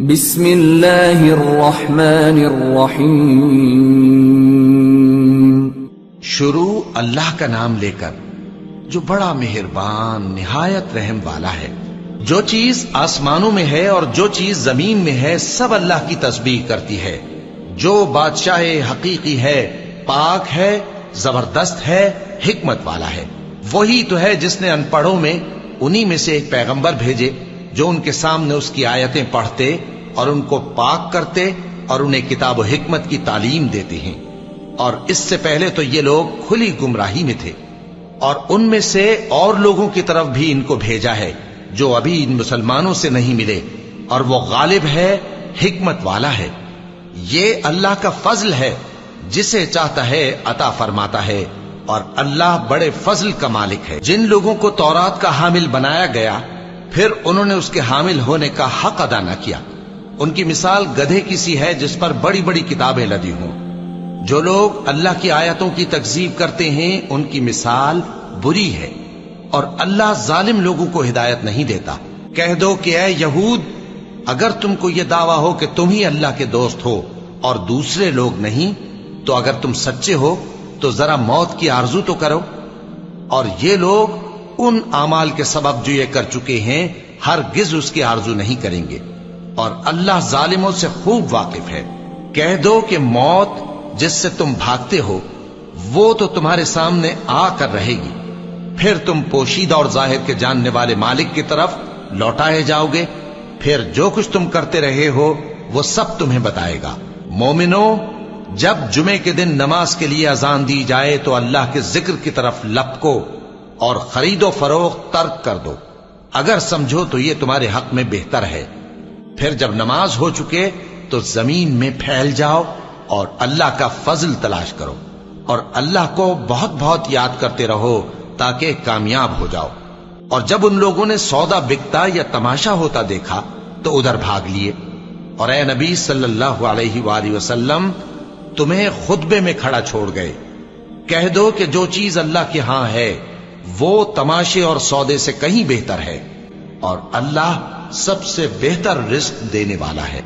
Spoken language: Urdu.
بسم اللہ الرحمن الرحیم. شروع اللہ کا نام لے کر جو بڑا مہربان نہایت رحم والا ہے. جو چیز آسمانوں میں ہے اور جو چیز زمین میں ہے سب اللہ کی تسبیح کرتی ہے. جو بادشاہ حقیقی ہے پاک ہے زبردست ہے حکمت والا ہے. وہی تو ہے جس نے ان پڑھوں میں انہی میں سے ایک پیغمبر بھیجے جو ان کے سامنے اس کی آیتیں پڑھتے اور ان کو پاک کرتے اور انہیں کتاب و حکمت کی تعلیم دیتے ہیں. اور اس سے پہلے تو یہ لوگ کھلی گمراہی میں تھے اور ان میں سے اور لوگوں کی طرف بھی ان کو بھیجا ہے جو ابھی ان مسلمانوں سے نہیں ملے. اور وہ غالب ہے حکمت والا ہے. یہ اللہ کا فضل ہے جسے چاہتا ہے عطا فرماتا ہے اور اللہ بڑے فضل کا مالک ہے. جن لوگوں کو تورات کا حامل بنایا گیا پھر انہوں نے اس کے حامل ہونے کا حق ادا نہ کیا. ان کی مثال گدھے کی سی ہے جس پر بڑی بڑی کتابیں لدی ہوں. جو لوگ اللہ کی آیتوں کی تکذیب کرتے ہیں ان کی مثال بری ہے اور اللہ ظالم لوگوں کو ہدایت نہیں دیتا. کہہ دو کہ اے یہود اگر تم کو یہ دعویٰ ہو کہ تم ہی اللہ کے دوست ہو اور دوسرے لوگ نہیں تو اگر تم سچے ہو تو ذرا موت کی آرزو تو کرو. اور یہ لوگ ان اعمال کے سبب جو یہ کر چکے ہیں ہرگز اس کی آرزو نہیں کریں گے اور اللہ ظالموں سے خوب واقف ہے. کہہ دو کہ موت جس سے تم بھاگتے ہو وہ تو تمہارے سامنے آ کر رہے گی پھر تم پوشیدہ اور ظاہر کے جاننے والے مالک کی طرف لوٹائے جاؤ گے. پھر جو کچھ تم کرتے رہے ہو وہ سب تمہیں بتائے گا. مومنو جب جمعے کے دن نماز کے لیے اذان دی جائے تو اللہ کے ذکر کی طرف لپکو اور خرید و فروخت ترک کر دو اگر سمجھو تو یہ تمہارے حق میں بہتر ہے. پھر جب نماز ہو چکے تو زمین میں پھیل جاؤ اور اللہ کا فضل تلاش کرو اور اللہ کو بہت بہت یاد کرتے رہو تاکہ کامیاب ہو جاؤ. اور جب ان لوگوں نے سودا بکتا یا تماشا ہوتا دیکھا تو ادھر بھاگ لیے. اور اے نبی صلی اللہ علیہ وآلہ وسلم تمہیں خطبے میں کھڑا چھوڑ گئے. کہہ دو کہ جو چیز اللہ کے ہاں ہے وہ تماشے اور سودے سے کہیں بہتر ہے اور اللہ سب سے بہتر رزق دینے والا ہے.